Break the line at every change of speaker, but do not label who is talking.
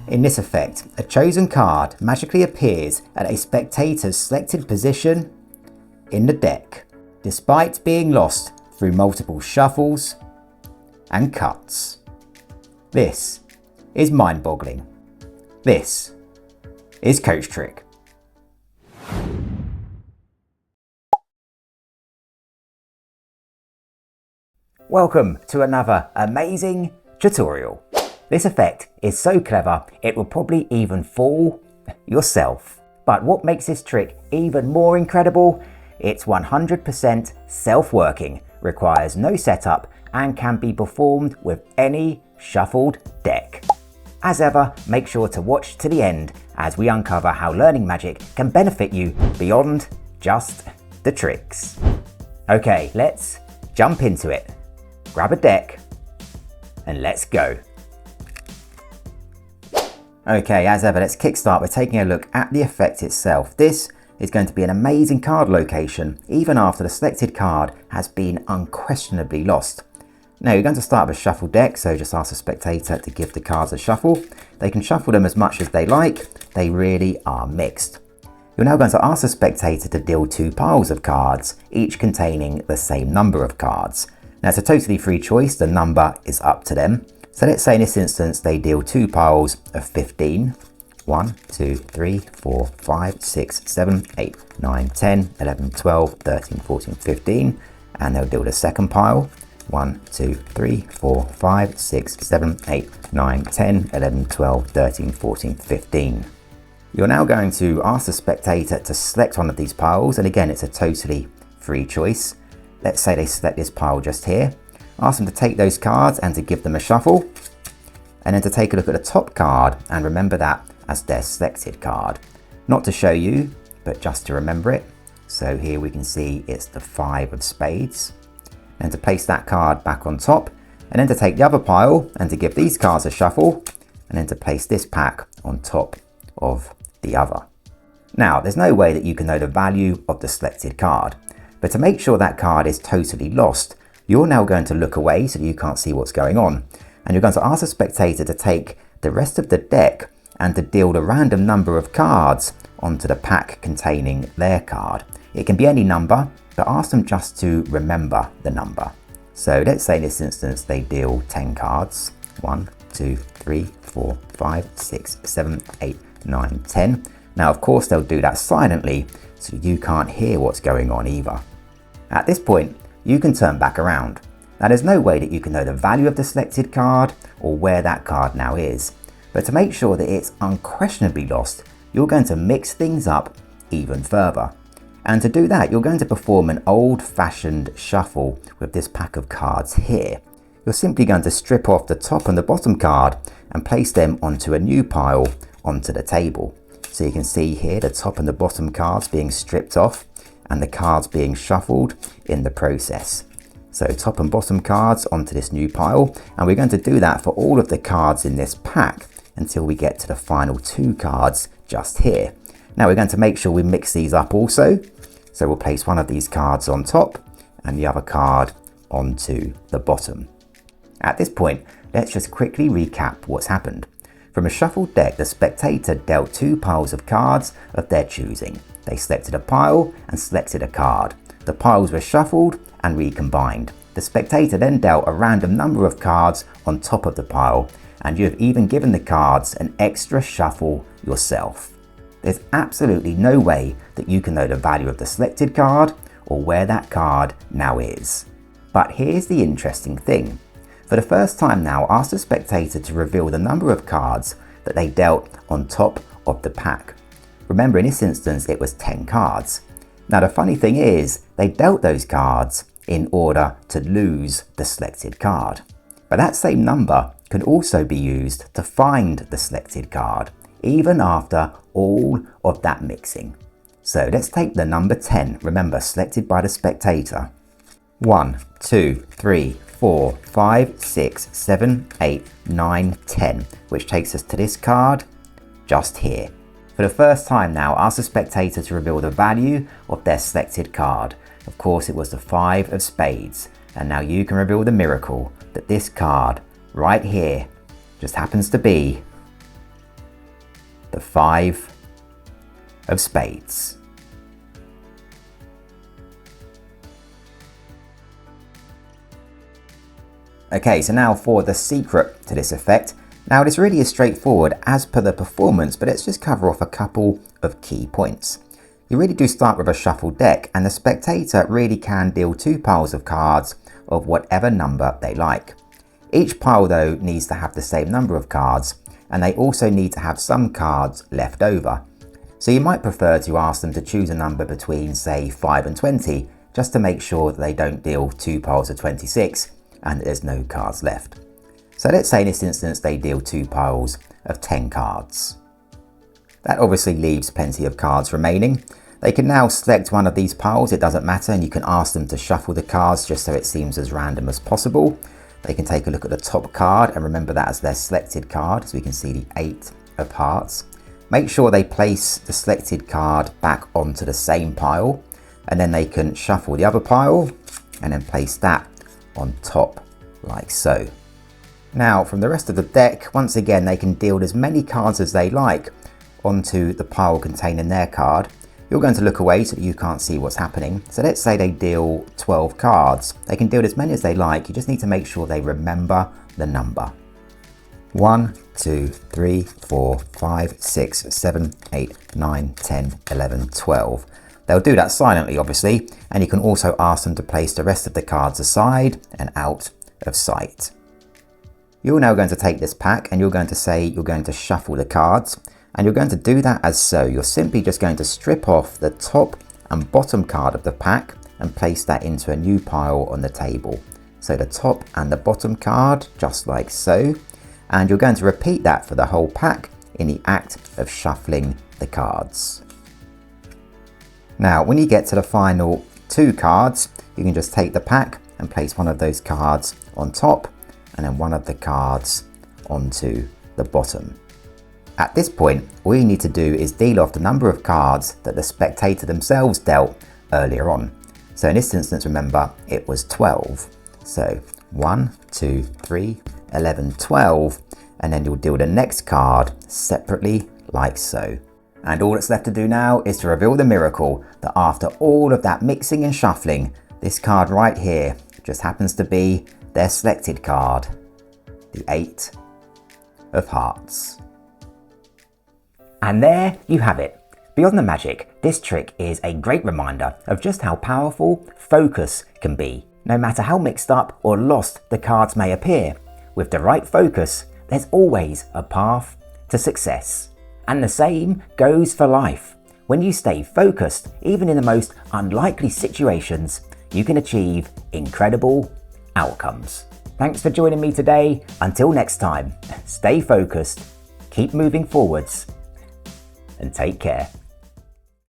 In this effect, a chosen card magically appears at a spectator's selected position in the deck, despite being lost through multiple shuffles and cuts. This is mind-boggling. This is CoachTrick. Welcome to another amazing tutorial. This effect is so clever it will probably even fool yourself. But what makes this trick even more incredible? It's 100% self-working, requires no setup, and can be performed with any shuffled deck. As ever, make sure to watch to the end as we uncover how learning magic can benefit you beyond just the tricks. Okay, let's jump into it. Grab a deck and let's go. Okay, as ever, let's kickstart by taking a look at the effect itself. This is going to be an amazing card location, even after the selected card has been unquestionably lost. Now, you're going to start with a shuffle deck, so just ask the spectator to give the cards a shuffle. They can shuffle them as much as they like, they really are mixed. You're now going to ask the spectator to deal 2 piles of cards, each containing the same number of cards. Now, it's a totally free choice, the number is up to them. So let's say in this instance they deal 2 piles of 15. 1, 2, 3, 4, 5, 6, 7, 8, 9, 10, 11, 12, 13, 14, 15. And they'll deal the second pile. 1, 2, 3, 4, 5, 6, 7, 8, 9, 10, 11, 12, 13, 14, 15. You're now going to ask the spectator to select one of these piles, and again it's a totally free choice. Let's say they select this pile just here. Ask them to take those cards and to give them a shuffle, and then to take a look at the top card and remember that as their selected card. Not to show you, but just to remember it. So here we can see it's the 5 of spades. And to place that card back on top, and then to take the other pile and to give these cards a shuffle, and then to place this pack on top of the other. Now, there's no way that you can know the value of the selected card, but to make sure that card is totally lost, you're now going to look away so that you can't see what's going on. And you're going to ask the spectator to take the rest of the deck and to deal the random number of cards onto the pack containing their card. It can be any number, but ask them just to remember the number. So let's say in this instance they deal 10 cards. 1, 2, 3, 4, 5, 6, 7, 8, 9, 10. Now of course they'll do that silently so you can't hear what's going on either. At this point, you can turn back around. Now there's no way that you can know the value of the selected card or where that card now is. But to make sure that it's unquestionably lost, you're going to mix things up even further. And to do that, you're going to perform an old-fashioned shuffle with this pack of cards here. You're simply going to strip off the top and the bottom card and place them onto a new pile onto the table. So you can see here the top and the bottom cards being stripped off and the cards being shuffled in the process. So top and bottom cards onto this new pile, and we're going to do that for all of the cards in this pack until we get to the final 2 cards just here. Now we're going to make sure we mix these up also. So we'll place one of these cards on top and the other card onto the bottom. At this point, let's just quickly recap what's happened. From a shuffled deck, the spectator dealt 2 piles of cards of their choosing. They selected a pile and selected a card. The piles were shuffled and recombined. The spectator then dealt a random number of cards on top of the pile, and you have even given the cards an extra shuffle yourself. There's absolutely no way that you can know the value of the selected card or where that card now is. But here's the interesting thing. For the first time now, ask the spectator to reveal the number of cards that they dealt on top of the pack. Remember, in this instance, it was 10 cards. Now, the funny thing is, they dealt those cards in order to lose the selected card. But that same number can also be used to find the selected card, even after all of that mixing. So let's take the number 10, remember, selected by the spectator. 1, 2, 3, 4, 5, 6, 7, 8, 9, 10, which takes us to this card just here. For the first time now, ask the spectator to reveal the value of their selected card. Of course, it was the 5 of spades. And now you can reveal the miracle that this card right here just happens to be the 5 of spades. Okay, so now for the secret to this effect. Now this really is straightforward as per the performance, but let's just cover off a couple of key points. You really do start with a shuffled deck, and the spectator really can deal 2 piles of cards of whatever number they like. Each pile though needs to have the same number of cards, and they also need to have some cards left over. So you might prefer to ask them to choose a number between say 5 and 20, just to make sure that they don't deal 2 piles of 26 and there's no cards left. So let's say in this instance they deal 2 piles of 10 cards. That obviously leaves plenty of cards remaining. They can now select one of these piles, it doesn't matter, and you can ask them to shuffle the cards just so it seems as random as possible. They can take a look at the top card and remember that as their selected card, so we can see the 8 of hearts. Make sure they place the selected card back onto the same pile, and then they can shuffle the other pile and then place that on top like so. Now from the rest of the deck, once again they can deal as many cards as they like onto the pile containing their card. You're going to look away so that you can't see what's happening. So let's say they deal 12 cards. They can deal as many as they like, you just need to make sure they remember the number. 1, 2, 3, 4, 5, 6, 7, 8, 9, 10, 11, 12. They'll do that silently obviously, and you can also ask them to place the rest of the cards aside and out of sight. You're now going to take this pack and you're going to say you're going to shuffle the cards, and you're going to do that as so. You're simply just going to strip off the top and bottom card of the pack and place that into a new pile on the table. So the top and the bottom card, just like so. And you're going to repeat that for the whole pack in the act of shuffling the cards. Now, when you get to the final 2 cards, you can just take the pack and place one of those cards on top and then one of the cards onto the bottom. At this point, all you need to do is deal off the number of cards that the spectator themselves dealt earlier on. So in this instance, remember, it was 12. So 1, 2, 3, 11, 12, and then you'll deal the next card separately like so. And all that's left to do now is to reveal the miracle that after all of that mixing and shuffling, this card right here just happens to be their selected card, the 8 of hearts. And there you have it. Beyond the magic, this trick is a great reminder of just how powerful focus can be. No matter how mixed up or lost the cards may appear, with the right focus, there's always a path to success. And the same goes for life. When you stay focused, even in the most unlikely situations, you can achieve incredible outcomes. Thanks for joining me today. Until next time, stay focused, keep moving forwards, and take care.